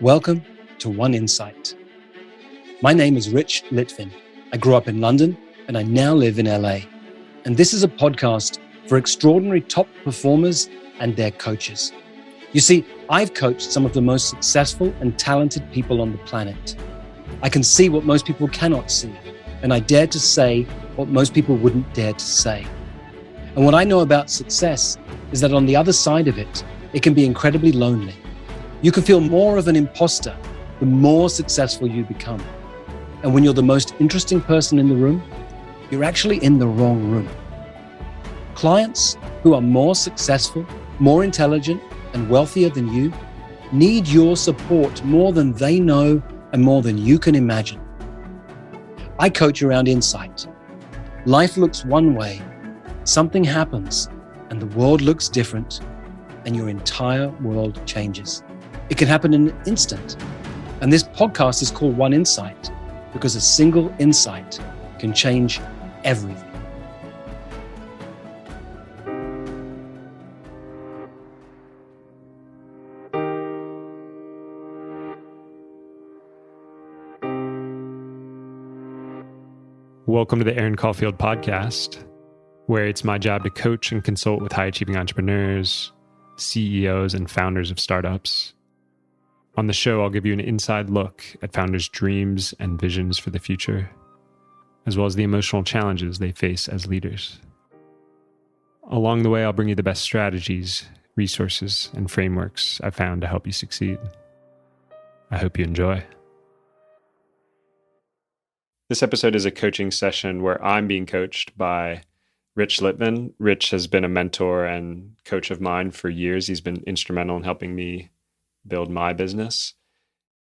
Welcome to One Insight. My name is Litvin. I grew up in London and I now live in LA. And this is a podcast for extraordinary top performers and their coaches. You see, I've coached some of the most successful and talented people on the planet. I can see what most people cannot see, and I dare to say what most people wouldn't dare to say. And what I know about success is that on the other side of it, it can be incredibly lonely. You can feel more of an imposter the more successful you become. And when you're the most interesting person in the room, you're actually in the wrong room. Clients who are more successful, more intelligent, and wealthier than you need your support more than they know and more than you can imagine. I coach around insight. Life looks one way, something happens, and the world looks different, and your entire world changes. It can happen in an instant. And this podcast is called One Insight because a single insight can change everything. Welcome to the Aaron Caulfield podcast, where it's my job to coach and consult with high-achieving entrepreneurs, CEOs, and founders of startups. On the show, I'll give you an inside look at founders' dreams and visions for the future, as well as the emotional challenges they face as leaders. Along the way, I'll bring you the best strategies, resources, and frameworks I've found to help you succeed. I hope you enjoy. This episode is a coaching session where I'm being coached by Litvin. Rich has been a mentor and coach of mine for years. He's been instrumental in helping me build my business.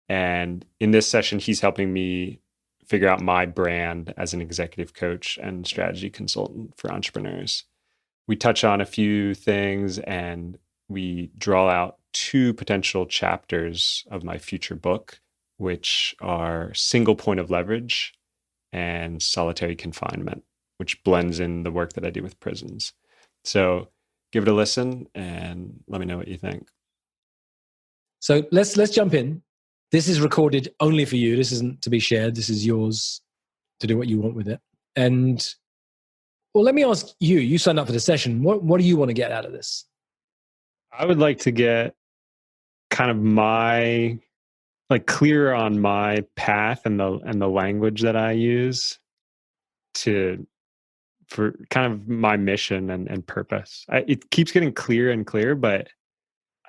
And in this session, he's helping me figure out my brand as an executive coach and strategy consultant for entrepreneurs. We touch on a few things and we draw out two potential chapters of my future book, which are Single Point of Leverage and Solitary Confinement, which blends in the work that I do with prisons. So give it a listen and let me know what you think. So let's jump in. This is recorded only for you. This isn't to be shared. This is yours to do what you want with it. And well, let me ask you, you signed up for the session. What do you want to get out of this? I would like to get kind of my clearer on my path and the language that I use for kind of my mission and purpose. It keeps getting clearer and clearer, but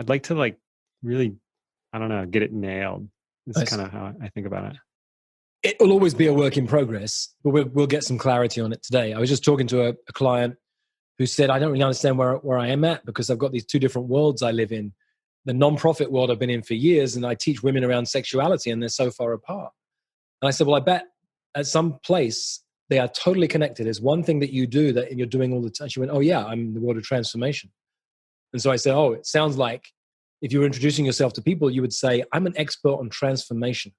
I'd like to really, I don't know, get it nailed. This is kind of how I think about it. It will always be a work in progress, but we'll get some clarity on it today. I was just talking to a client who said, I don't really understand where I am at because I've got these two different worlds I live in. The nonprofit world I've been in for years, and I teach women around sexuality, and they're so far apart. And I said, well, I bet at some place they are totally connected. There's one thing that you do that you're doing all the time. She went, oh yeah, I'm in the world of transformation. And so I said, oh, it sounds like if you were introducing yourself to people, you would say, I'm an expert on transformation.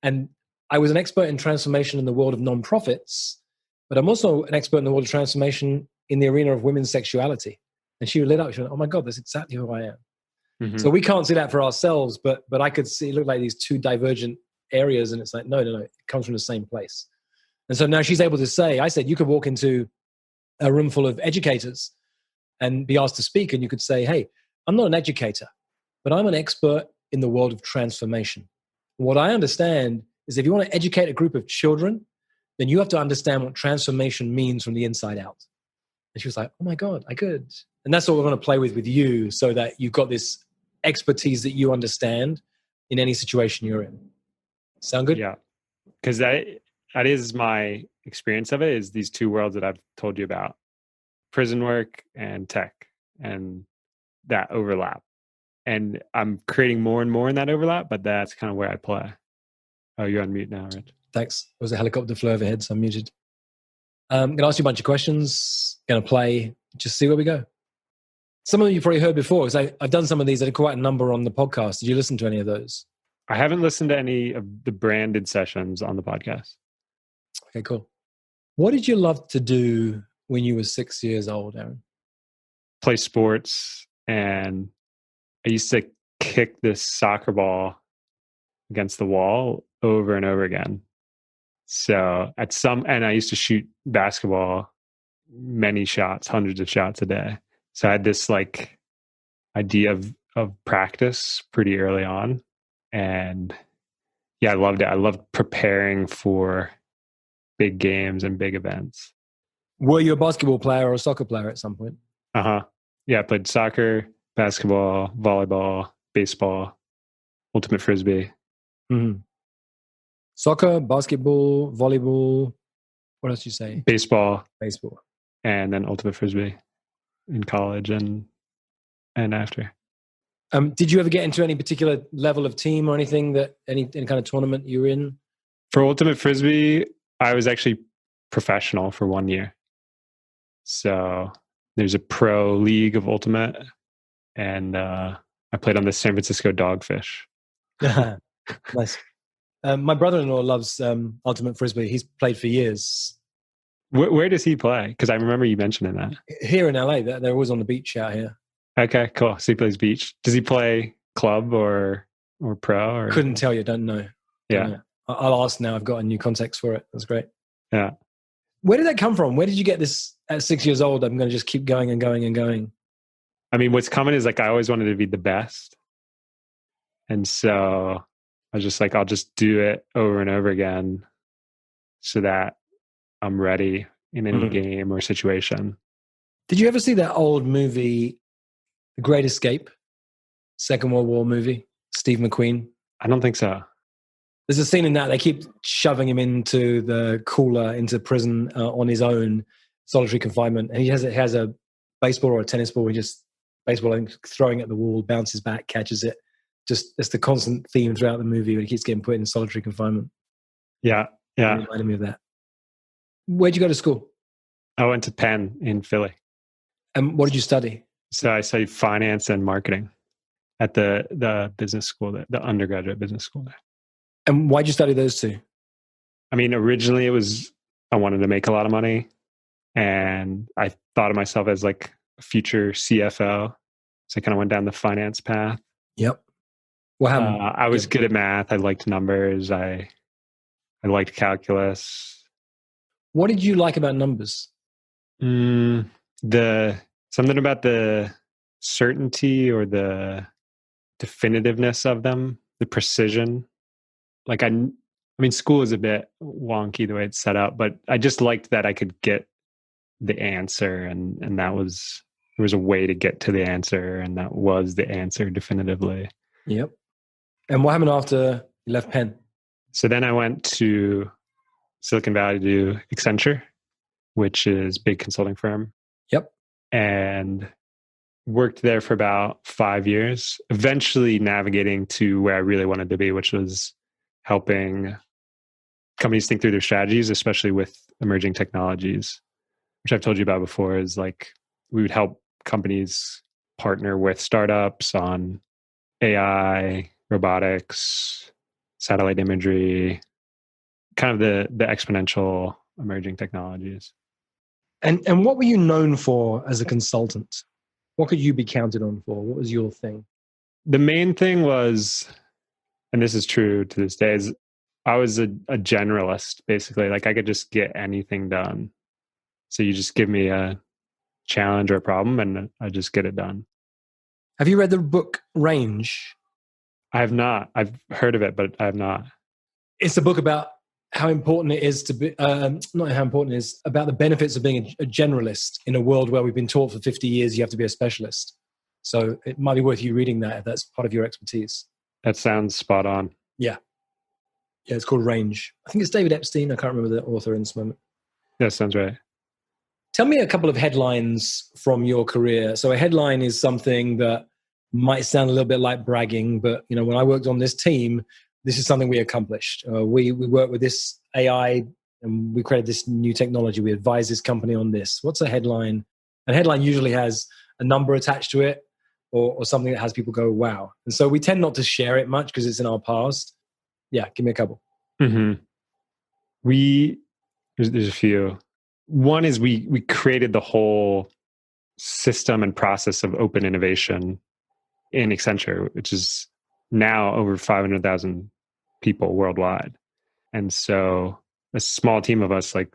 And I was an expert in transformation in the world of nonprofits, but I'm also an expert in the world of transformation in the arena of women's sexuality. And she lit up. She went, oh my God, that's exactly who I am. Mm-hmm. So we can't see that for ourselves, but I could see it looked like these two divergent areas, and it's like, no, it comes from the same place. And so now she's able to say, I said, you could walk into a room full of educators and be asked to speak, and you could say, hey, I'm not an educator, but I'm an expert in the world of transformation. What I understand is if you want to educate a group of children, then you have to understand what transformation means from the inside out. And she was like, oh my God, I could. And that's what we're going to play with you so that you've got this expertise that you understand in any situation you're in. Sound good? Yeah. Because that is my experience of it, is these two worlds that I've told you about, prison work and tech, and that overlap. And I'm creating more and more in that overlap, but that's kind of where I play. Oh, you're on mute now, Rich. Thanks. There was a helicopter flew overhead, so I'm muted. I'm going to ask you a bunch of questions, going to play, just see where we go. Some of you probably heard before, because I've done some of these. I did quite a number on the podcast. Did you listen to any of those? I haven't listened to any of the branded sessions on the podcast. Okay, cool. What did you love to do when you were 6 years old, Aaron? Play sports, and I used to kick this soccer ball against the wall over and over again. So and I used to shoot basketball many shots, hundreds of shots a day. So I had this like idea of practice pretty early on. And yeah, I loved it. I loved preparing for big games and big events. Were you a basketball player or a soccer player at some point? Yeah, I played soccer, basketball, volleyball, baseball, ultimate frisbee. Mm-hmm. Soccer, basketball, volleyball. What else did you say? Baseball, and then ultimate frisbee in college and after. Did you ever get into any particular level of team or anything that any kind of tournament you were in? For ultimate frisbee, I was actually professional for 1 year. So there's a pro league of ultimate, and I played on the San Francisco Dogfish. Nice. My brother-in-law loves ultimate frisbee. He's played for years. Where does he play? Because I remember you mentioning that. Here in LA, they're always on the beach out here. Okay, cool. So he plays beach. Does he play club or pro? Or couldn't tell you. Don't know. Yeah. Don't know. I'll ask now. I've got a new context for it. That's great. Yeah. Where did that come from? Where did you get this at 6 years old? I'm going to just keep going and going and going. I mean, what's common is like I always wanted to be the best. And so I was just like, I'll just do it over and over again so that I'm ready in any game or situation. Did you ever see that old movie, The Great Escape? Second World War movie, Steve McQueen? I don't think so. There's a scene in that they keep shoving him into the cooler, into prison on his own, solitary confinement. And he has a baseball or a tennis ball. He just baseball and throwing at the wall, bounces back, catches it. Just it's the constant theme throughout the movie when he keeps getting put in solitary confinement. Yeah. It reminded me of that. Where'd you go to school? I went to Penn in Philly. And what did you study? So I studied finance and marketing at the business school, the undergraduate business school there. And why'd you study those two? I mean, originally I wanted to make a lot of money, and I thought of myself as like a future CFO. So I kind of went down the finance path. Yep. What happened? I was good at math. I liked numbers. I liked calculus. What did you like about numbers? Something about the certainty or the definitiveness of them, the precision. Like I mean, school is a bit wonky the way it's set up, but I just liked that I could get the answer, and there was a way to get to the answer, and that was the answer definitively. Yep. And what happened after you left Penn? So then I went to Silicon Valley to do Accenture, which is a big consulting firm. Yep. And worked there for about 5 years, eventually navigating to where I really wanted to be, which was helping companies think through their strategies, especially with emerging technologies, which I've told you about before, is like we would help companies partner with startups on AI, robotics, satellite imagery, kind of the exponential emerging technologies. And what were you known for as a consultant? What could you be counted on for? What was your thing? The main thing was, and this is true to this day, is I was a generalist, basically. Like I could just get anything done. So you just give me a challenge or a problem and I just get it done. Have you read the book Range? I have not. I've heard of it, but I have not. It's a book about how important it is to be, not how important it is, about the benefits of being a generalist in a world where we've been taught for 50 years you have to be a specialist. So it might be worth you reading that if that's part of your expertise. That sounds spot on. Yeah. Yeah, it's called Range. I think it's David Epstein. I can't remember the author in this moment. That sounds right. Tell me a couple of headlines from your career. So a headline is something that might sound a little bit like bragging, but you know, when I worked on this team, this is something we accomplished. We worked with this AI and we created this new technology. We advised this company on this. What's a headline? A headline usually has a number attached to it or something that has people go, wow. And so we tend not to share it much because it's in our past. Yeah, give me a couple. Mm-hmm. There's a few. One is we created the whole system and process of open innovation in Accenture, which is now over 500,000 people worldwide. And so a small team of us, like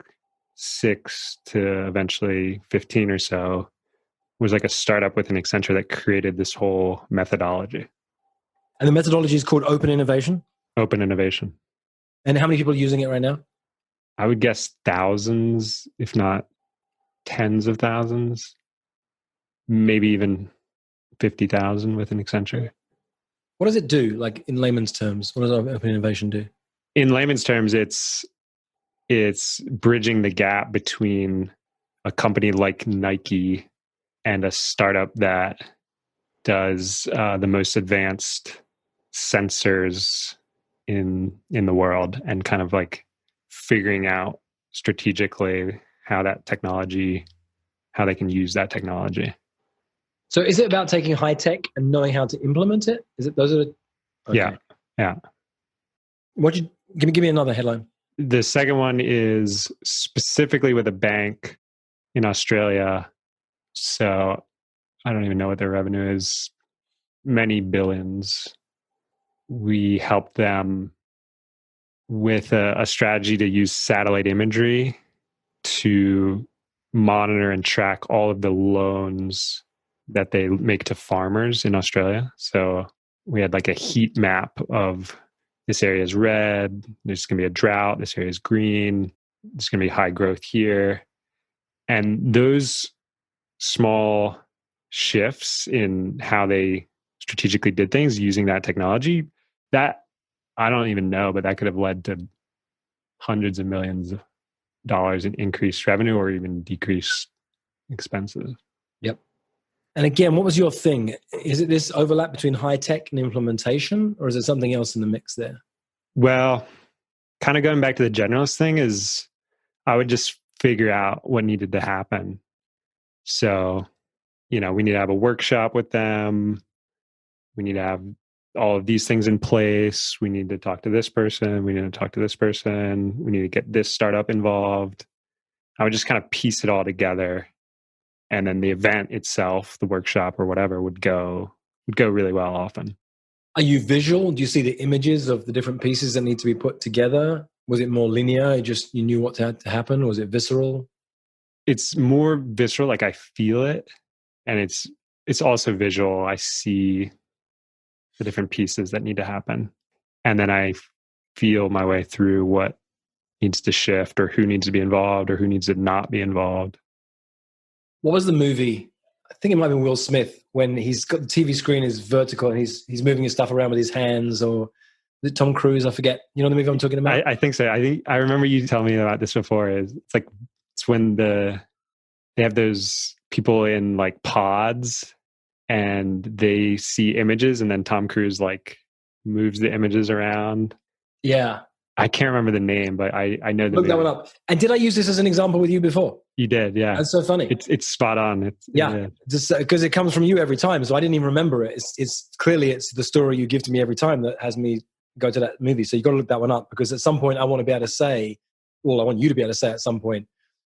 6 to eventually 15 or so, was like a startup within Accenture that created this whole methodology. And the methodology is called open innovation? Open innovation. And how many people are using it right now? I would guess thousands, if not tens of thousands, maybe even 50,000 within Accenture. What does it do, like in layman's terms? What does open innovation do? In layman's terms, it's bridging the gap between a company like Nike and a startup that does the most advanced sensors in the world, and kind of like figuring out strategically how they can use that technology. So is it about taking high tech and knowing how to implement it? Is it those are the, okay. Yeah. Give me another headline. The second one is specifically with a bank in Australia. So I don't even know what their revenue is. Many billions. We helped them with a strategy to use satellite imagery to monitor and track all of the loans that they make to farmers in Australia. So we had like a heat map of this area is red, there's going to be a drought, this area is green, there's going to be high growth here. And those small shifts in how they strategically did things using that technology, that I don't even know, but that could have led to hundreds of millions of dollars in increased revenue or even decreased expenses. Yep. And again, what was your thing? Is it this overlap between high tech and implementation, or is there something else in the mix there? Well, kind of going back to the generalist thing is I would just figure out what needed to happen. So, we need to have a workshop with them. We need to have all of these things in place. We need to talk to this person. We need to talk to this person. We need to get this startup involved. I would just kind of piece it all together. And then the event itself, the workshop or whatever, would go really well often. Are you visual? Do you see the images of the different pieces that need to be put together? Was it more linear? You knew what had to happen? Was it visceral? It's more visceral, like I feel it. And it's also visual. I see the different pieces that need to happen. And then I feel my way through what needs to shift or who needs to be involved or who needs to not be involved. What was the movie? I think it might be Will Smith, when he's got the TV screen is vertical and he's moving his stuff around with his hands, or is it Tom Cruise? I forget. You know the movie I'm talking about? I think so. I remember you telling me about this before. It's when they have those people in like pods and they see images and then Tom Cruise like moves the images around. Yeah. I can't remember the name, but I know the Look that one up. And did I use this as an example with you before? You did, yeah. That's so funny. It's spot on. Just because it comes from you every time, so I didn't even remember it. It's clearly it's the story you give to me every time that has me go to that movie. So you got to look that one up, because at some point I want to be able to say, well, I want you to be able to say at some point,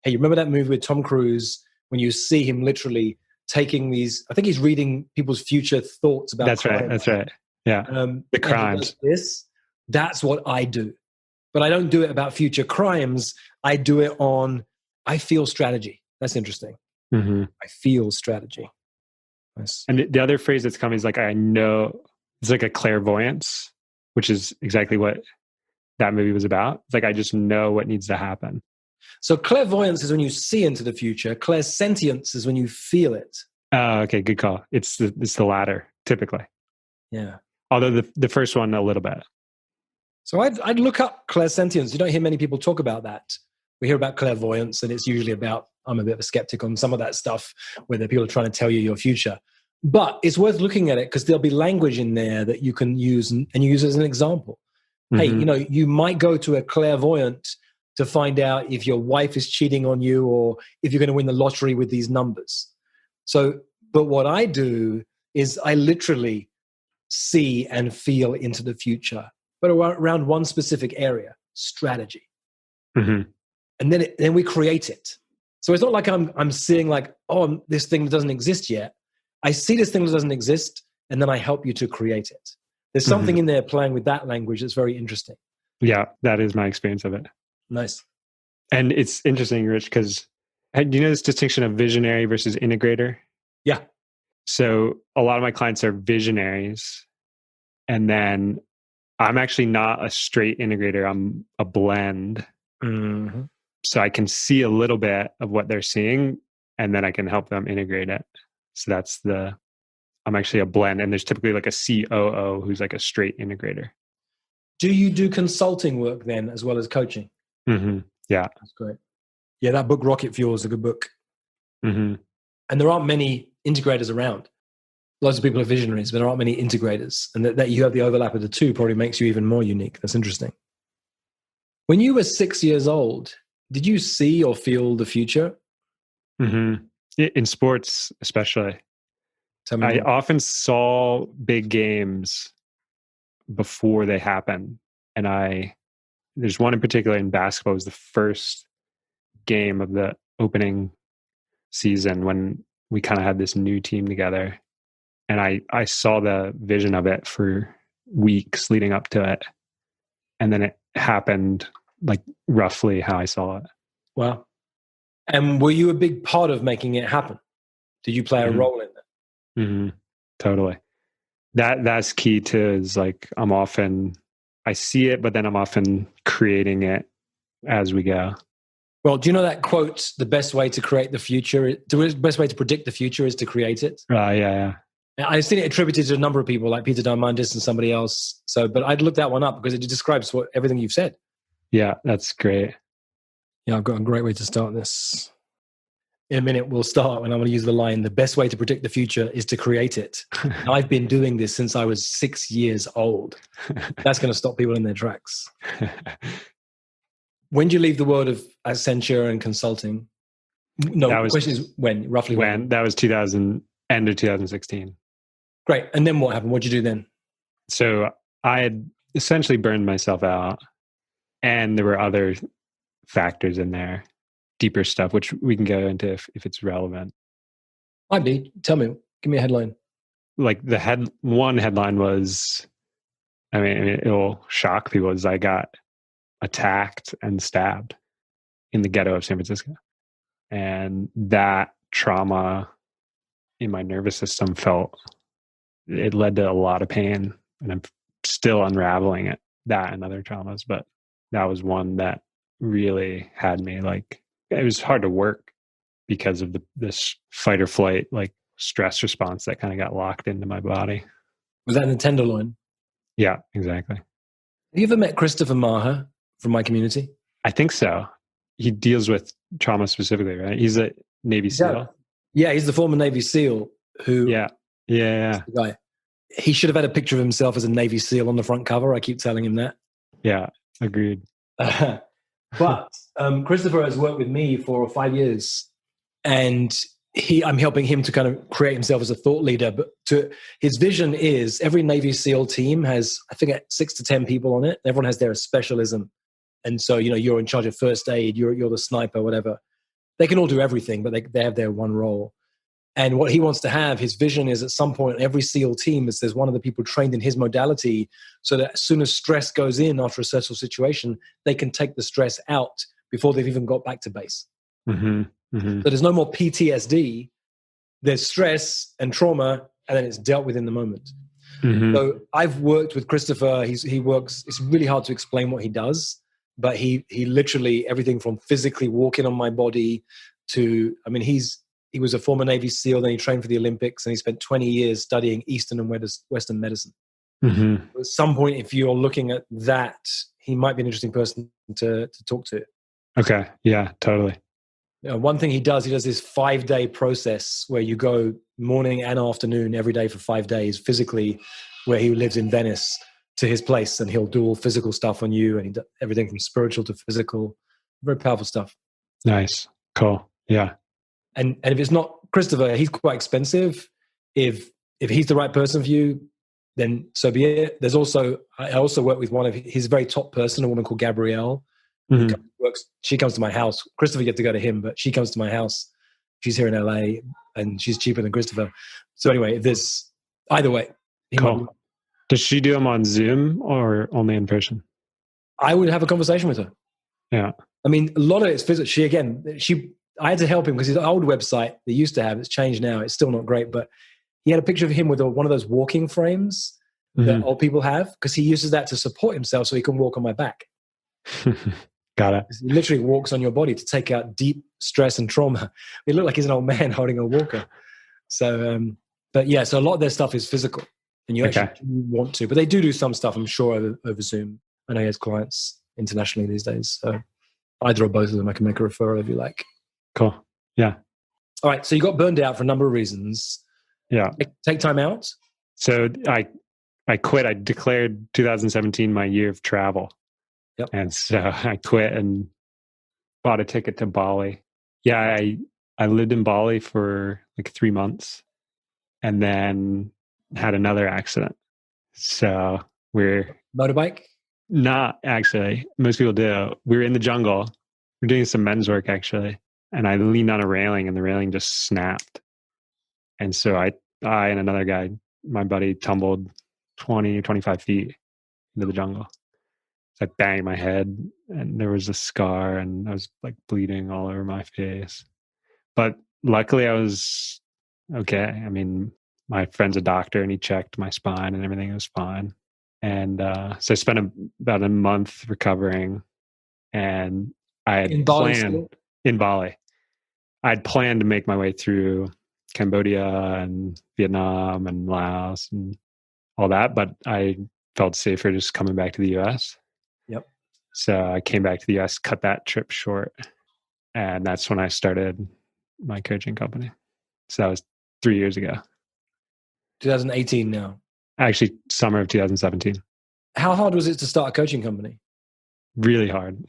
hey, you remember that movie with Tom Cruise when you see him literally taking these? I think he's reading people's future thoughts about. That's right. Yeah, the crimes. That's what I do. But I don't do it about future crimes. I do it on, I feel strategy. That's interesting. Mm-hmm. I feel strategy. Nice. And the other phrase that's coming is like, I know, it's like a clairvoyance, which is exactly what that movie was about. It's like, I just know what needs to happen. So clairvoyance is when you see into the future. Clairsentience is when you feel it. Oh, okay. Good call. It's the latter, typically. Yeah. Although the first one, a little bit. So I'd look up clairsentience. You don't hear many people talk about that. We hear about clairvoyance, and it's usually about, I'm a bit of a skeptic on some of that stuff, where the people are trying to tell you your future. But it's worth looking at it, because there'll be language in there that you can use and you use as an example. Mm-hmm. Hey, you might go to a clairvoyant to find out if your wife is cheating on you or if you're going to win the lottery with these numbers. So, but what I do is I literally see and feel into the future, but around one specific area, strategy. Mm-hmm. And then we create it. So it's not like I'm seeing like, oh, this thing doesn't exist yet. I see this thing that doesn't exist, and then I help you to create it. There's something in there playing with that language that's very interesting. Yeah, that is my experience of it. Nice. And it's interesting, Rich, because do you know this distinction of visionary versus integrator? Yeah. So a lot of my clients are visionaries. And then I'm actually not a straight integrator. I'm a blend. Mm-hmm. So I can see a little bit of what they're seeing, and then I can help them integrate it. So I'm actually a blend. And there's typically like a COO who's like a straight integrator. Do you do consulting work then as well as coaching? Mm-hmm. Yeah. That's great. Yeah, that book, Rocket Fuel, is a good book. Mm-hmm. And there aren't many integrators around. Lots of people are visionaries, but there aren't many integrators. And that you have the overlap of the two probably makes you even more unique. That's interesting. When you were 6 years old, did you see or feel the future? Mm-hmm. In sports, especially. Tell me I more. often saw big games before they happen. And there's one in particular in basketball. It was the first game of the opening season when we kind of had this new team together. And I saw the vision of it for weeks leading up to it. And then it happened like roughly how I saw it. Wow. And were you a big part of making it happen? Did you play a role in that? Mm-hmm. Totally. That's key too, is like I see it, but then I'm often creating it as we go. Well, do you know that quote, the best way to create the future, the best way to predict the future is to create it? Yeah. I've seen it attributed to a number of people like Peter Diamandis and somebody else. But I'd look that one up because it describes everything you've said. Yeah, that's great. Yeah, I've got a great way to start this. In a minute, we'll start, and I'm going to use the line, the best way to predict the future is to create it. And I've been doing this since I was 6 years old. That's going to stop people in their tracks. When did you leave the world of Accenture and consulting? No, the question is when, roughly when? That was end of 2016. Great. And then what happened? What did you do then? So I had essentially burned myself out, and there were other factors in there, deeper stuff, which we can go into if it's relevant. Might be. Tell me. Give me a headline. Like one headline was, I mean, it'll shock people, is I got attacked and stabbed in the ghetto of San Francisco. And that trauma in my nervous system it led to a lot of pain, and I'm still unraveling it, that and other traumas. But that was one that really had me it was hard to work because of this fight or flight, like stress response that kind of got locked into my body. Was that in the Tenderloin? Yeah, exactly. Have you ever met Christopher Maher from my community? I think so. He deals with trauma specifically, right? He's a Navy SEAL. Yeah, he's the former Navy SEAL who... Yeah. The guy. He should have had a picture of himself as a Navy SEAL on the front cover. I keep telling him that. Yeah, agreed. But Christopher has worked with me for 5 years, and I'm helping him to kind of create himself as a thought leader. But his vision is every Navy SEAL team has, I think, 6 to 10 people on it. Everyone has their specialism. And so, you're in charge of first aid, you're the sniper, whatever. They can all do everything, but they have their one role. And what he wants to have, his vision is at some point, every SEAL team, there's one of the people trained in his modality, so that as soon as stress goes in after a stressful situation, they can take the stress out before they've even got back to base. Mm-hmm. Mm-hmm. So there's no more PTSD. There's stress and trauma, and then it's dealt with in the moment. Mm-hmm. So I've worked with Christopher. He works, it's really hard to explain what he does, but he literally, everything from physically walking on my body to, he was a former Navy SEAL, then he trained for the Olympics, and he spent 20 years studying Eastern and Western medicine. Mm-hmm. At some point, if you're looking at that, he might be an interesting person to talk to. Okay. Yeah, totally. One thing he does this 5-day process where you go morning and afternoon every day for 5 days physically, where he lives in Venice, to his place, and he'll do all physical stuff on you, and he does everything from spiritual to physical. Very powerful stuff. Nice. Cool. Yeah. And if it's not Christopher, he's quite expensive. If he's the right person for you, then so be it. I also work with one of his very top person, a woman called Gabrielle. Mm-hmm. She comes to my house. Christopher, you get to go to him, but she comes to my house. She's here in LA, and she's cheaper than Christopher. So anyway, either way. Cool. Does she do them on Zoom or only in person? I would have a conversation with her. Yeah. I mean, a lot of it's physical. I had to help him because his old website they used to have, it's changed now. It's still not great, but he had a picture of him with one of those walking frames that old people have because he uses that to support himself so he can walk on my back. Got it. He literally walks on your body to take out deep stress and trauma. He looked like he's an old man holding a walker. So, but yeah, so a lot of their stuff is physical and you actually want to, but they do some stuff, I'm sure, over Zoom. I know he has clients internationally these days. So either or both of them, I can make a referral if you like. Cool. Yeah. All right. So you got burned out for a number of reasons. Yeah. Take time out. So I quit. I declared 2017 my year of travel. Yep. And so I quit and bought a ticket to Bali. Yeah. I lived in Bali for like 3 months and then had another accident. So we're motorbike? Not actually. Most people do. We were in the jungle. We're doing some men's work actually. And I leaned on a railing and the railing just snapped. And so I and another guy, my buddy, tumbled 20 or 25 feet into the jungle. So I banged my head and there was a scar and I was like bleeding all over my face. But luckily I was okay. I mean, my friend's a doctor and he checked my spine and everything was fine. And so I spent about a month recovering and I had planned in Bali. I'd planned to make my way through Cambodia and Vietnam and Laos and all that, but I felt safer just coming back to the US. Yep. So I came back to the US, cut that trip short. And that's when I started my coaching company. So that was 3 years ago. 2018 now. Actually, summer of 2017. How hard was it to start a coaching company? Really hard.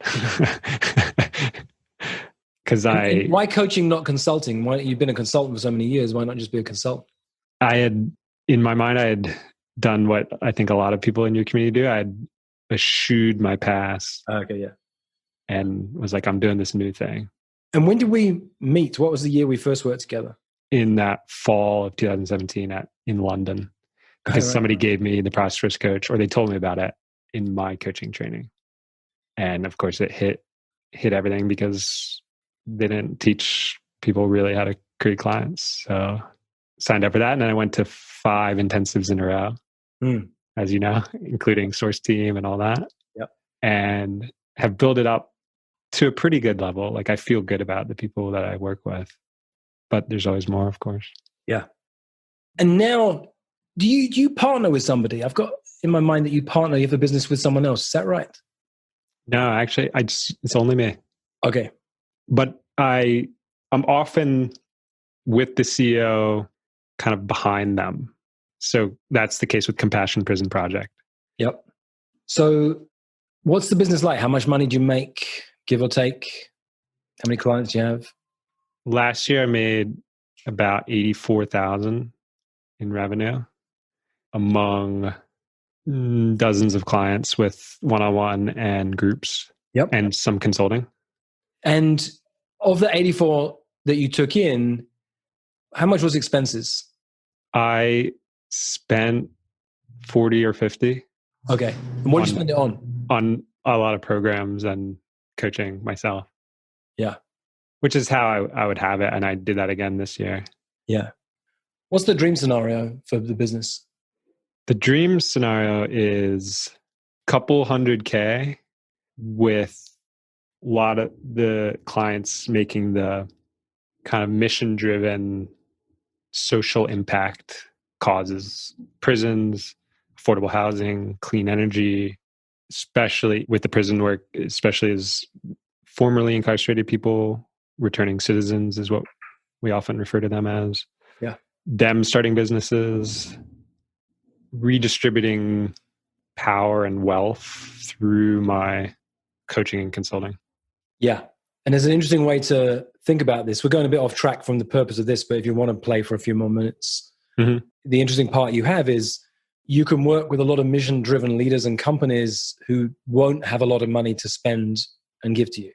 Because why coaching, not consulting? Why you've been a consultant for so many years? Why not just be a consultant? In my mind, I had done what I think a lot of people in your community do. I had eschewed my past. Okay, yeah. And was like, I'm doing this new thing. And when did we meet? What was the year we first worked together? In that fall of 2017 in London. Because somebody gave me the Prosperous coach, or they told me about it in my coaching training. And of course, it hit everything because they didn't teach people really how to create clients. So signed up for that. And then I went to 5 intensives in a row, as you know, including Source Team and all that. Yep. And have built it up to a pretty good level. Like I feel good about the people that I work with, but there's always more, of course. Yeah. And now, do you partner with somebody? I've got in my mind that you have a business with someone else. Is that right? No, actually, it's only me. Okay. But I'm often with the CEO kind of behind them. So that's the case with Compassion Prison Project. Yep. So what's the business like? How much money do you make, give or take? How many clients do you have? Last year, I made about 84,000 in revenue among dozens of clients with one-on-one and groups. Yep. And some consulting. And of the 84 that you took in, how much was expenses? I spent 40 or 50. Okay. And what did you spend it on? On a lot of programs and coaching myself. Yeah. Which is how I would have it. And I did that again this year. Yeah. What's the dream scenario for the business? The dream scenario is a couple $100K with a lot of the clients making the kind of mission-driven social impact causes, prisons, affordable housing, clean energy, especially with the prison work, especially as formerly incarcerated people, returning citizens is what we often refer to them as. Yeah. Them starting businesses, redistributing power and wealth through my coaching and consulting. Yeah. And there's an interesting way to think about this. We're going a bit off track from the purpose of this, but if you want to play for a few more minutes, the interesting part you have is you can work with a lot of mission-driven leaders and companies who won't have a lot of money to spend and give to you.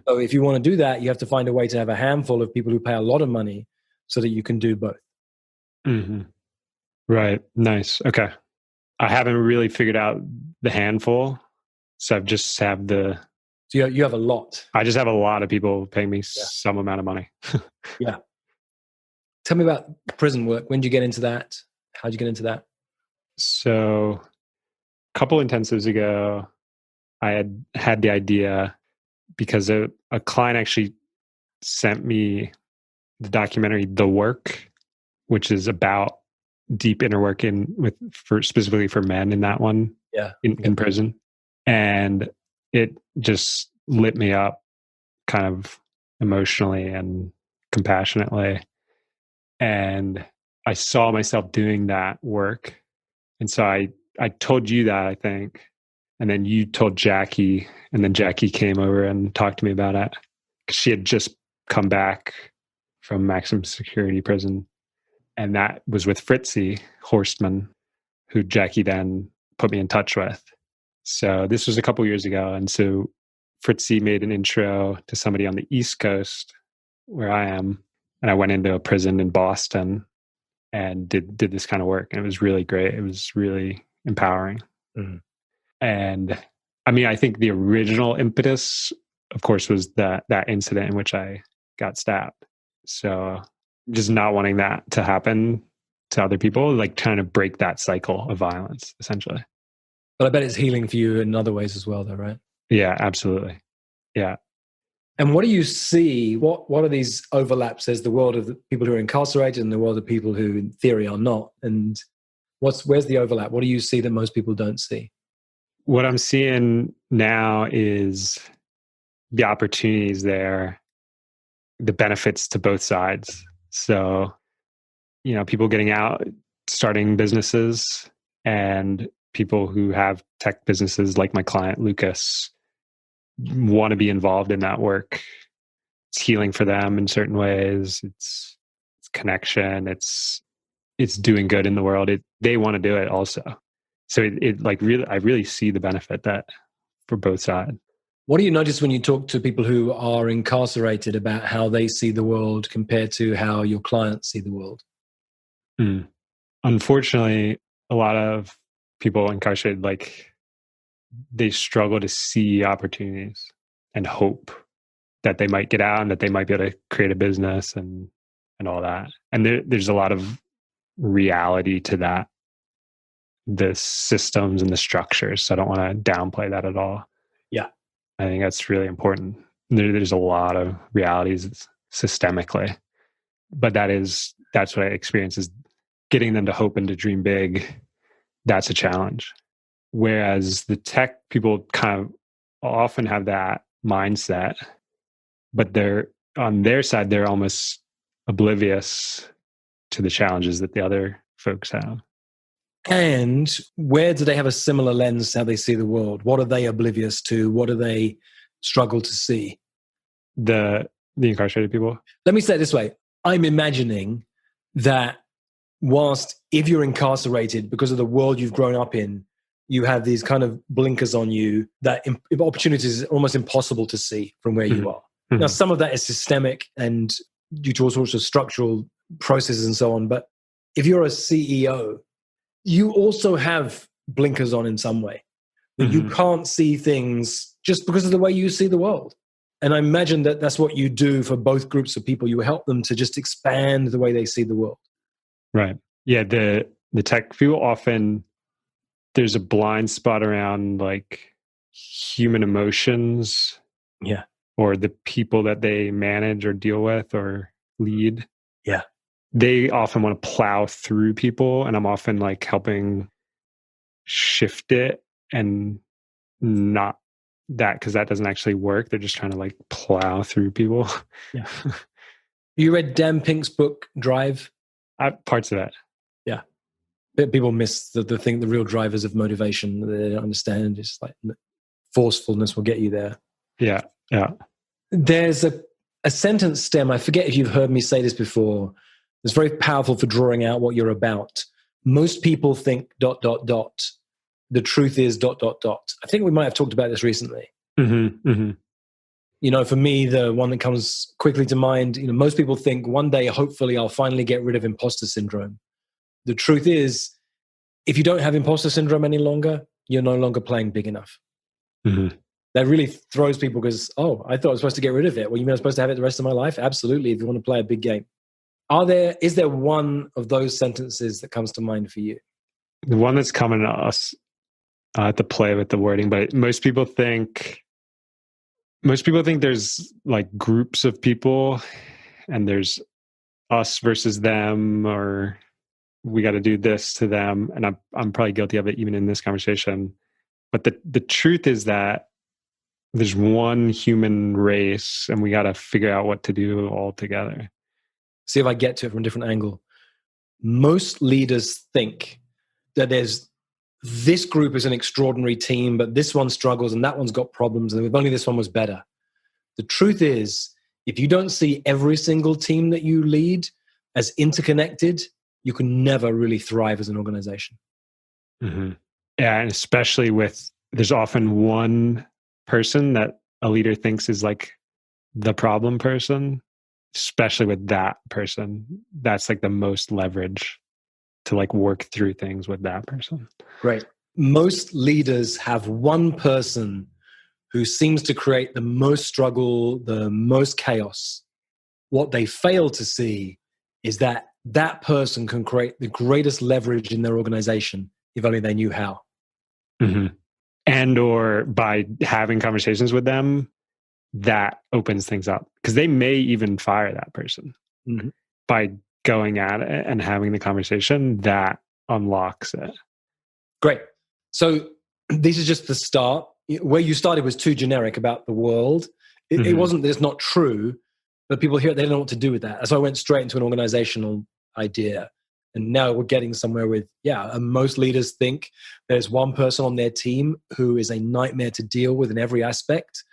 So if you want to do that, you have to find a way to have a handful of people who pay a lot of money so that you can do both. Right. Nice. Okay. I haven't really figured out the handful. So I've just have the... So you have a lot. I just have a lot of people paying me some amount of money. Yeah. Tell me about prison work. When did you get into that? How did you get into that? So a couple intensives ago, I had the idea because a client actually sent me the documentary The Work, which is about deep inner work specifically for men in that one in prison. And it just lit me up kind of emotionally and compassionately. And I saw myself doing that work. And so I told you that, I think. And then you told Jackie, and then Jackie came over and talked to me about it. 'Cause she had just come back from maximum security prison. And that was with Fritzy Horstman, who Jackie then put me in touch with. So this was a couple years ago. And so Fritzy made an intro to somebody on the East Coast where I am. And I went into a prison in Boston and did this kind of work. And it was really great. It was really empowering. Mm-hmm. And I mean, I think the original impetus, of course, was that incident in which I got stabbed. So just not wanting that to happen to other people, like trying to break that cycle of violence, essentially. But I bet it's healing for you in other ways as well, though, right? Yeah, absolutely. Yeah. And what do you see? What are these overlaps? There's the world of the people who are incarcerated and the world of people who, in theory, are not. And where's the overlap? What do you see that most people don't see? What I'm seeing now is the opportunities there, the benefits to both sides. So, people getting out, starting businesses, and people who have tech businesses like my client, Lucas, want to be involved in that work. It's healing for them in certain ways. It's connection. It's doing good in the world. They want to do it also. So I really see the benefit that for both sides. What do you notice when you talk to people who are incarcerated about how they see the world compared to how your clients see the world? Unfortunately, a lot of people incarcerated, they struggle to see opportunities and hope that they might get out and that they might be able to create a business and all that. And there's a lot of reality to that, the systems and the structures. So I don't want to downplay that at all. Yeah. I think that's really important. There's a lot of realities systemically, but that's what I experience is getting them to hope and to dream big. That's a challenge. Whereas the tech people kind of often have that mindset, but they're on their side, they're almost oblivious to the challenges that the other folks have. And where do they have a similar lens to how they see the world? What are they oblivious to? What do they struggle to see? The incarcerated people? Let me say it this way. I'm imagining that whilst if you're incarcerated because of the world you've grown up in, you have these kind of blinkers on you that opportunities are almost impossible to see from where you are. Mm-hmm. Now, some of that is systemic and due to all sorts of structural processes and so on. But if you're a CEO, you also have blinkers on in some way. Mm-hmm. You can't see things just because of the way you see the world. And I imagine that that's what you do for both groups of people. You help them to just expand the way they see the world. Right. Yeah. The tech people often, there's a blind spot around human emotions. Yeah. Or the people that they manage or deal with or lead. Yeah. They often want to plow through people, and I'm often helping shift it and not that, because that doesn't actually work. They're just trying to plow through people. Yeah. You read Dan Pink's book, Drive? Parts of that. Yeah. People miss the real drivers of motivation. They don't understand. It's forcefulness will get you there. Yeah. Yeah. There's a sentence stem. I forget if you've heard me say this before. It's very powerful for drawing out what you're about. Most people think ... The truth is ... I think we might have talked about this recently. Mm-hmm, mm-hmm. For me, the one that comes quickly to mind, most people think one day, hopefully, I'll finally get rid of imposter syndrome. The truth is, if you don't have imposter syndrome any longer, you're no longer playing big enough. Mm-hmm. That really throws people because, oh, I thought I was supposed to get rid of it. Well, you mean I'm supposed to have it the rest of my life? Absolutely, if you want to play a big game. Is there one of those sentences that comes to mind for you? The one that's coming to us, to play with the wording, but most people think there's like groups of people and there's us versus them, or we got to do this to them. And I'm probably guilty of it even in this conversation. But the truth is that there's one human race and we got to figure out what to do all together. See if I get to it from a different angle. Most leaders think that this group is an extraordinary team, but this one struggles and that one's got problems, and if only this one was better. The truth is, if you don't see every single team that you lead as interconnected, you can never really thrive as an organization. Mm-hmm. Yeah, and especially there's often one person that a leader thinks is like the problem person, especially with that person. That's like the most leverage to like work through things with that person. Great. Most leaders have one person who seems to create the most struggle, the most chaos. What they fail to see is that that person can create the greatest leverage in their organization if only they knew how. Mm-hmm. And or by having conversations with them, that opens things up. Because they may even fire that person. Mm-hmm. By going at it and having the conversation, that unlocks it. Great. So this is just the start. Where you started was too generic about the world. It wasn't that it's not true, but people hear it, they don't know what to do with that. So I went straight into an organizational idea. And now we're getting somewhere with, and most leaders think there's one person on their team who is a nightmare to deal with in every aspect,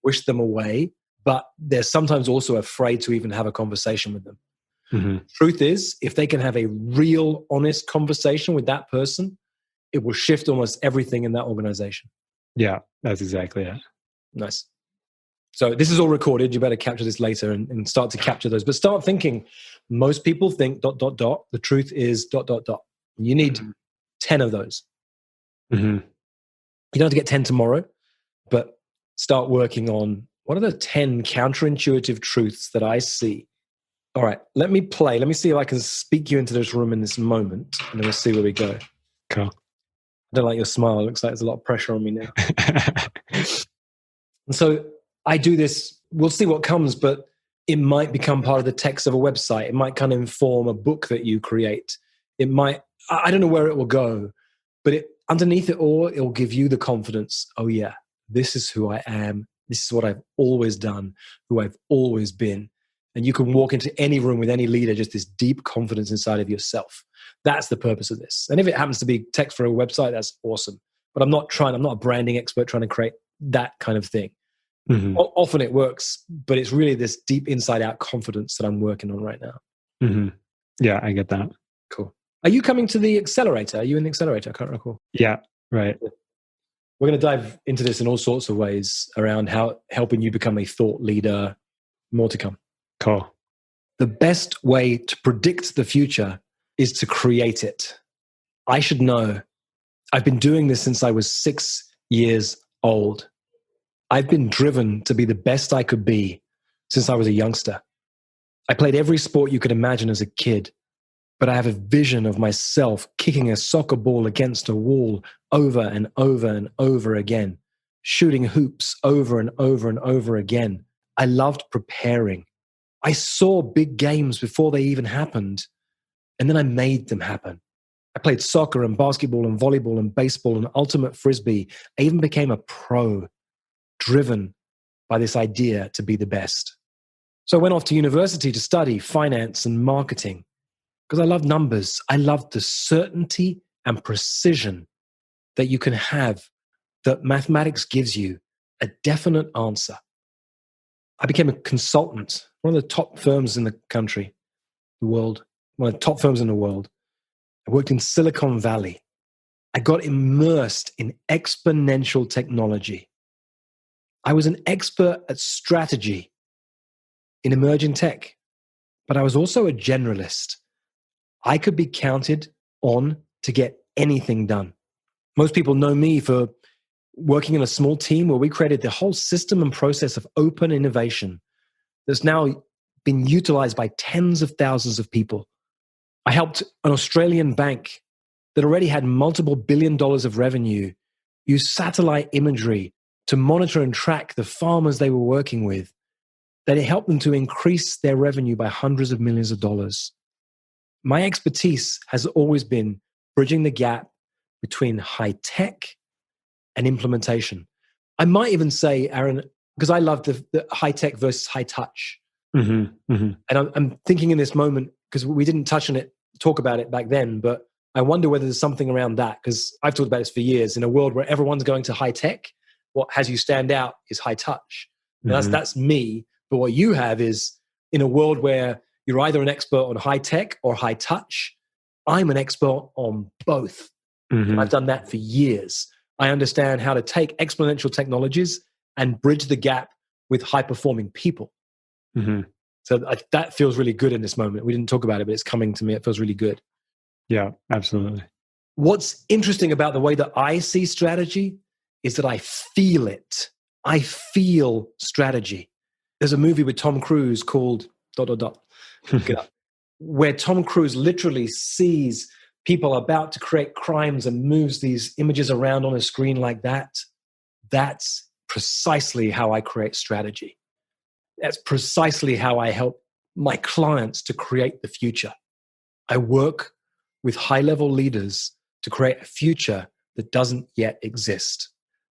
wish them away, but they're sometimes also afraid to even have a conversation with them. Mm-hmm. Truth is, if they can have a real, honest conversation with that person, it will shift almost everything in that organization. Yeah, that's exactly it. Nice. So this is all recorded. You better capture this later and start to capture those. But start thinking, most people think ... The truth is ... You need 10 of those. Mm-hmm. You don't have to get 10 tomorrow, but start working on what are the 10 counterintuitive truths that I see. All right, let me play. Let me see if I can speak you into this room in this moment, and then we'll see where we go. Cool. I don't like your smile. It looks like there's a lot of pressure on me now. And so I do this. We'll see what comes, but it might become part of the text of a website. It might kind of inform a book that you create. It might, I don't know where it will go, but underneath it all, it will give you the confidence. Oh yeah, this is who I am. This is what I've always done, who I've always been. And you can walk into any room with any leader, just this deep confidence inside of yourself. That's the purpose of this. And if it happens to be text for a website, that's awesome. But I'm not a branding expert trying to create that kind of thing. Mm-hmm. Often it works, but it's really this deep inside out confidence that I'm working on right now. Mm-hmm. Yeah, I get that. Cool. Are you coming to the accelerator? Are you in the accelerator? I can't recall. Yeah, right. We're going to dive into this in all sorts of ways around how helping you become a thought leader. More to come. Cool. The best way to predict the future is to create it. I should know. I've been doing this since I was 6 years old. I've been driven to be the best I could be since I was a youngster. I played every sport you could imagine as a kid, but I have a vision of myself kicking a soccer ball against a wall over and over and over again, shooting hoops over and over and over again. I loved preparing. I saw big games before they even happened, and then I made them happen. I played soccer and basketball and volleyball and baseball and ultimate frisbee. I even became a pro, driven by this idea to be the best. So I went off to university to study finance and marketing because I love numbers. I loved the certainty and precision that you can have, that mathematics gives you a definite answer. I became a consultant, one of the top firms in the country, the world, one of the top firms in the world. I worked in Silicon Valley. I got immersed in exponential technology. I was an expert at strategy in emerging tech, but I was also a generalist. I could be counted on to get anything done. Most people know me for working in a small team where we created the whole system and process of open innovation that's now been utilized by tens of thousands of people. I helped an Australian bank that already had multiple $billion of revenue use satellite imagery to monitor and track the farmers they were working with, that it helped them to increase their revenue by hundreds of millions of dollars. My expertise has always been bridging the gap between high tech and implementation. I might even say, Aaron, because I love the high tech versus high touch. Mm-hmm. Mm-hmm. And I'm thinking in this moment, because we didn't talk about it back then, but I wonder whether there's something around that, because I've talked about this for years. In a world where everyone's going to high tech, what has you stand out is high touch. And that's me. But what you have is, in a world where you're either an expert on high tech or high touch, I'm an expert on both. Mm-hmm. And I've done that for years. I understand how to take exponential technologies and bridge the gap with high-performing people. Mm-hmm. So that feels really good in this moment. We didn't talk about it, but it's coming to me. It feels really good. Yeah, absolutely. What's interesting about the way that I see strategy is that I feel it. I feel strategy. There's a movie with Tom Cruise called ... Look it up, where Tom Cruise literally sees people about to create crimes and moves these images around on a screen like that. That's precisely how I create strategy. That's precisely how I help my clients to create the future. I work with high-level leaders to create a future that doesn't yet exist.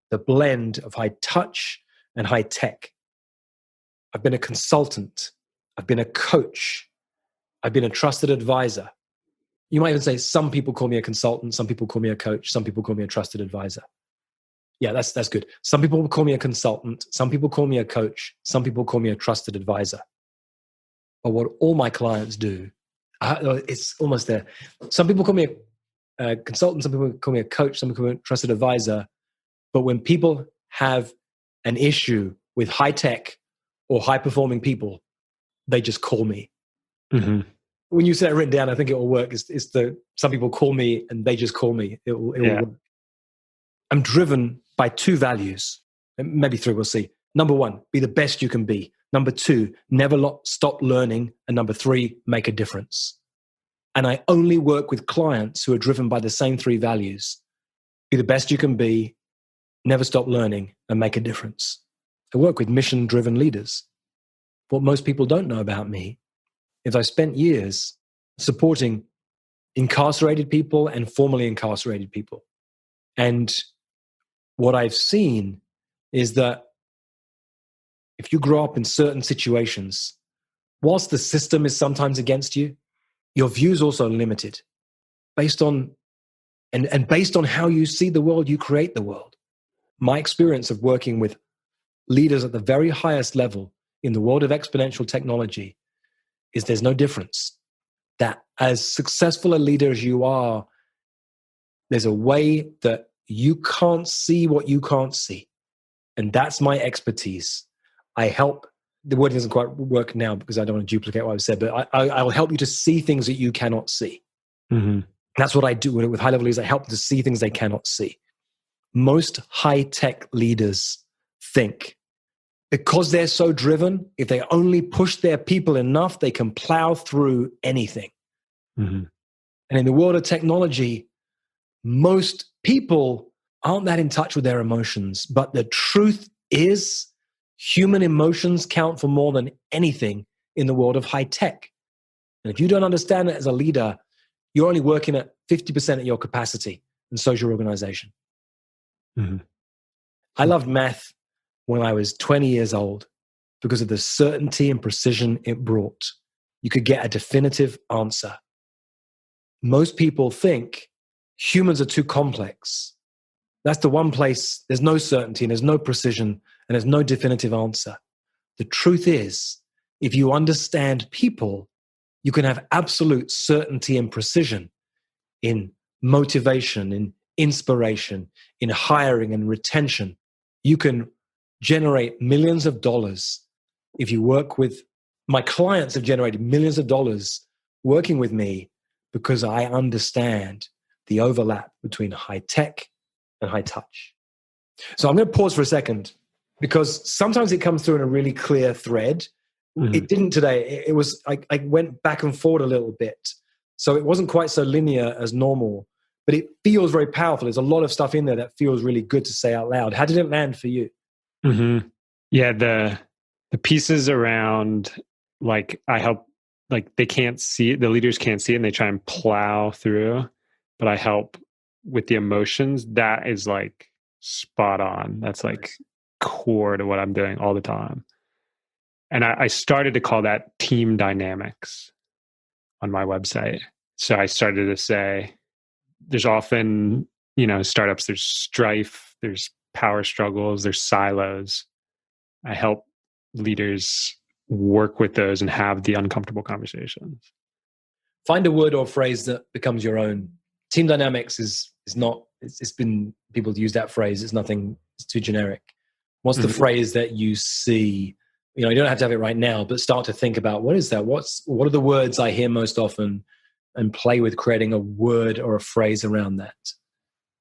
The blend of high touch and high tech. I've been a consultant. I've been a coach. I've been a trusted advisor. You might even say some people call me a consultant, some people call me a coach, some people call me a trusted advisor. Yeah, that's good. Some people call me a consultant, some people call me a coach, some people call me a trusted advisor. But what all my clients do, it's almost there. Some people call me a consultant, some people call me a coach, some people call me a trusted advisor. But when people have an issue with high tech or high performing people, they just call me. Mm-hmm. When you say it written down, I think it will work. It's some people call me and they just call me. It will work. I'm driven by two values, maybe three, we'll see. Number one, be the best you can be. Number two, never stop learning. And number three, make a difference. And I only work with clients who are driven by the same three values. Be the best you can be, never stop learning, and make a difference. I work with mission-driven leaders. What most people don't know about me is I spent years supporting incarcerated people and formerly incarcerated people. And what I've seen is that if you grow up in certain situations, whilst the system is sometimes against you, your view is also limited. Based on how you see the world, you create the world. My experience of working with leaders at the very highest level in the world of exponential technology is there's no difference. That as successful a leader as you are, there's a way that you can't see what you can't see. And that's my expertise. I help, the word doesn't quite work now because I don't want to duplicate what I've said, but I will help you to see things that you cannot see. Mm-hmm. That's what I do with high-level leaders. I help them to see things they cannot see. Most high-tech leaders think because they're so driven, if they only push their people enough, they can plow through anything. Mm-hmm. And in the world of technology, most people aren't that in touch with their emotions. But the truth is, human emotions count for more than anything in the world of high tech. And if you don't understand it as a leader, you're only working at 50% of your capacity, and so is your organization. Mm-hmm. I loved math when I was 20 years old because of the certainty and precision it brought. You could get a definitive answer. Most people think humans are too complex. That's the one place there's no certainty and there's no precision and there's no definitive answer. The truth is, if you understand people, you can have absolute certainty and precision in motivation, in inspiration, in hiring and retention. You can generate millions of dollars if you work with, my clients have generated millions of dollars working with me because I understand the overlap between high tech and high touch. So I'm going to pause for a second because sometimes it comes through in a really clear thread. Mm-hmm. It didn't today. It was, I went back and forward a little bit. So it wasn't quite so linear as normal, but it feels very powerful. There's a lot of stuff in there that feels really good to say out loud. How did it land for you? Mm-hmm. Yeah, the pieces around, like, I help, like, they can't see it, the leaders can't see it, and they try and plow through, but I help with the emotions. That is like spot on. That's like core to what I'm doing all the time. And I started to call that team dynamics on my website. So I started to say, there's often, startups, there's strife, there's power struggles, there's silos. I help leaders work with those and have the uncomfortable conversations. Find a word or phrase that becomes your own. Team dynamics is not, it's been, people use that phrase, it's nothing, it's too generic. What's the phrase that you see? You don't have to have it right now, but start to think about, what is that? What are the words I hear most often, and play with creating a word or a phrase around that.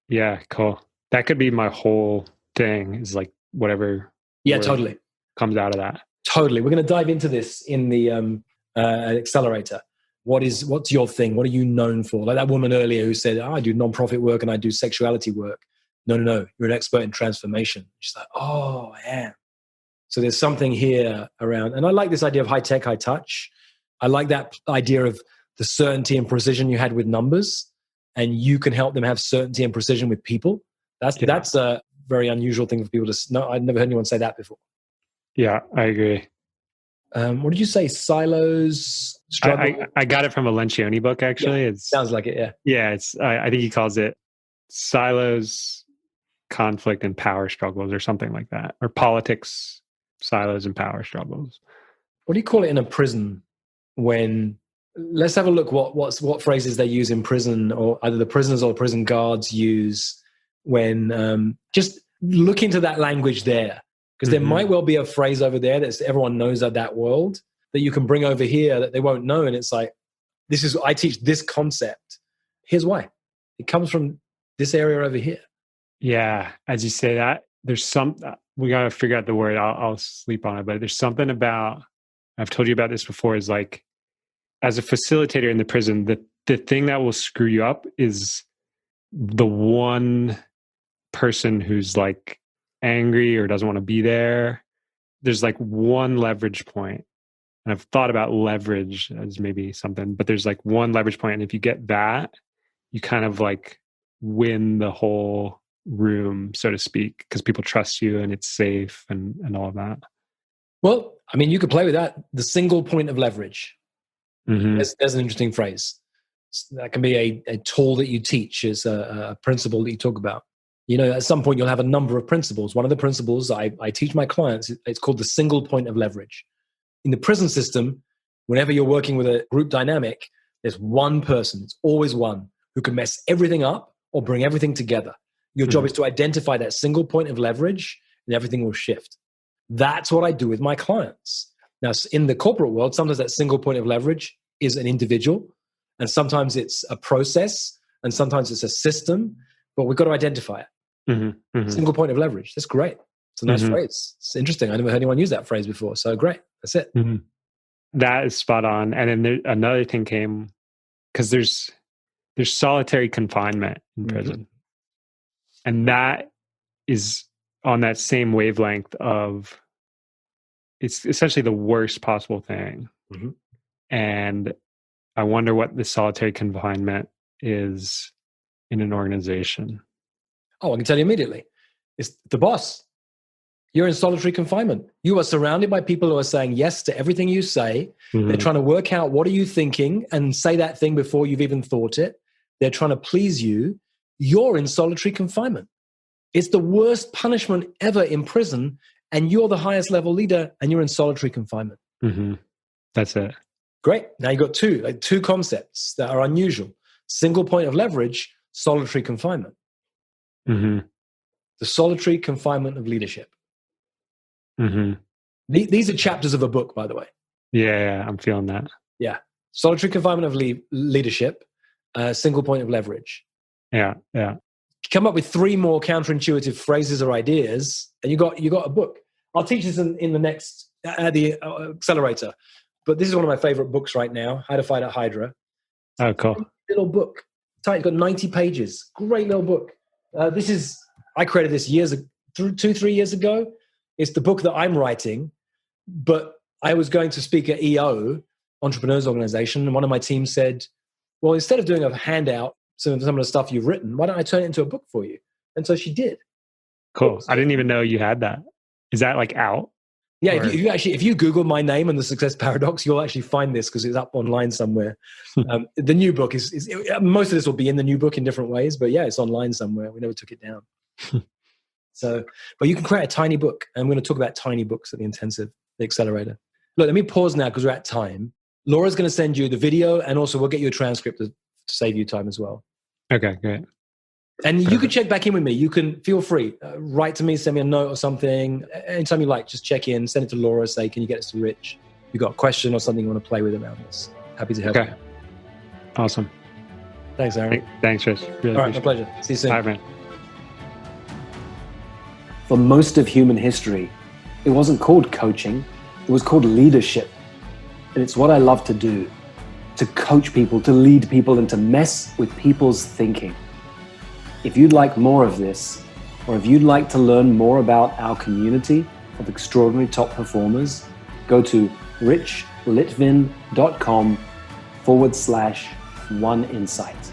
Yeah, cool. That could be my whole thing, is like whatever. Yeah, totally. Comes out of that. Totally. We're going to dive into this in the accelerator. What's your thing? What are you known for? Like that woman earlier who said, I do nonprofit work and I do sexuality work. No. You're an expert in transformation. She's like, oh, I am. So there's something here around, and I like this idea of high tech, high touch. I like that idea of the certainty and precision you had with numbers, and you can help them have certainty and precision with people. That's a very unusual thing for people to know. I'd never heard anyone say that before. Yeah, I agree. What did you say? Silos, struggle? I got it from a Lencioni book, actually. Yeah, sounds like it, yeah. Yeah, I think he calls it silos, conflict, and power struggles, or something like that. Or politics, silos, and power struggles. What do you call it in a prison when... Let's have a look what phrases they use in prison, or either the prisoners or the prison guards use when... just look into that language there. Because there might well be a phrase over there that everyone knows of that world that you can bring over here that they won't know. And it's like, I teach this concept. Here's why. It comes from this area over here. Yeah. As you say that, there's we got to figure out the word. I'll sleep on it. But there's something about, I've told you about this before, is like, as a facilitator in the prison, the thing that will screw you up is the one person who's like angry or doesn't want to be there. There's like one leverage point, and I've thought about leverage as maybe something, but there's like one leverage point, and if you get that, you kind of like win the whole room, so to speak, because people trust you and it's safe and all of that. Well, I mean, you could play with that. The single point of leverage. There's an interesting phrase. That can be a tool that you teach. It's a principle that you talk about. At some point you'll have a number of principles. One of the principles I teach my clients, it's called the single point of leverage. In the prison system, whenever you're working with a group dynamic, there's one person, it's always one, who can mess everything up or bring everything together. Your job is to identify that single point of leverage, and everything will shift. That's what I do with my clients. Now, in the corporate world, sometimes that single point of leverage is an individual, and sometimes it's a process, and sometimes it's a system, but we've got to identify it. Single point of leverage. That's great. It's a nice phrase. It's interesting. I never heard anyone use that phrase before. So great. That's it. That is spot on. And then another thing came, because there's solitary confinement in prison. And that is on that same wavelength of, it's essentially the worst possible thing. And I wonder what the solitary confinement is in an organization. Oh, I can tell you immediately. It's the boss. You're in solitary confinement. You are surrounded by people who are saying yes to everything you say. They're trying to work out what are you thinking and say that thing before you've even thought it. They're trying to please you. You're in solitary confinement. It's the worst punishment ever in prison, and you're the highest level leader, and you're in solitary confinement. That's it. Great. Now you've got two concepts that are unusual. Single point of leverage, solitary confinement. The solitary confinement of leadership. These are chapters of a book, by the way. Yeah, I'm feeling that. Yeah. Solitary confinement of leadership, single point of leverage. Yeah. Yeah. Come up with 3 more counterintuitive phrases or ideas, and you got a book. I'll teach this in the next the accelerator, but this is one of my favorite books right now. How to Fight a Hydra. Oh, cool. Little book. It's got 90 pages. Great little book. I created this 2-3 years ago. It's the book that I'm writing, but I was going to speak at EO, Entrepreneurs Organization, and one of my team said, well, instead of doing a handout, some of the stuff you've written, why don't I turn it into a book for you? And so she did. Cool. I didn't even know you had that. Is that like out? Yeah, if you Google my name and the Success Paradox, you'll actually find this because it's up online somewhere. The new book is most of this will be in the new book in different ways, but yeah, it's online somewhere. We never took it down. So, but you can create a tiny book. And I'm going to talk about tiny books at the intensive, the accelerator. Look, let me pause now because we're at time. Laura's going to send you the video, and also we'll get you a transcript to save you time as well. Okay, great. And you can check back in with me. You can feel free, write to me, send me a note or something. Anytime you like, just check in, send it to Laura, say, can you get this to Rich? If you've got a question or something you want to play with around this. Happy to help you. Awesome. Thanks, Aaron. Thanks, Rich. Really all right, my pleasure. See you soon. All right, man. For most of human history, it wasn't called coaching. It was called leadership. And it's what I love to do, to coach people, to lead people, and to mess with people's thinking. If you'd like more of this, or if you'd like to learn more about our community of extraordinary top performers, go to richlitvin.com/oneinsight.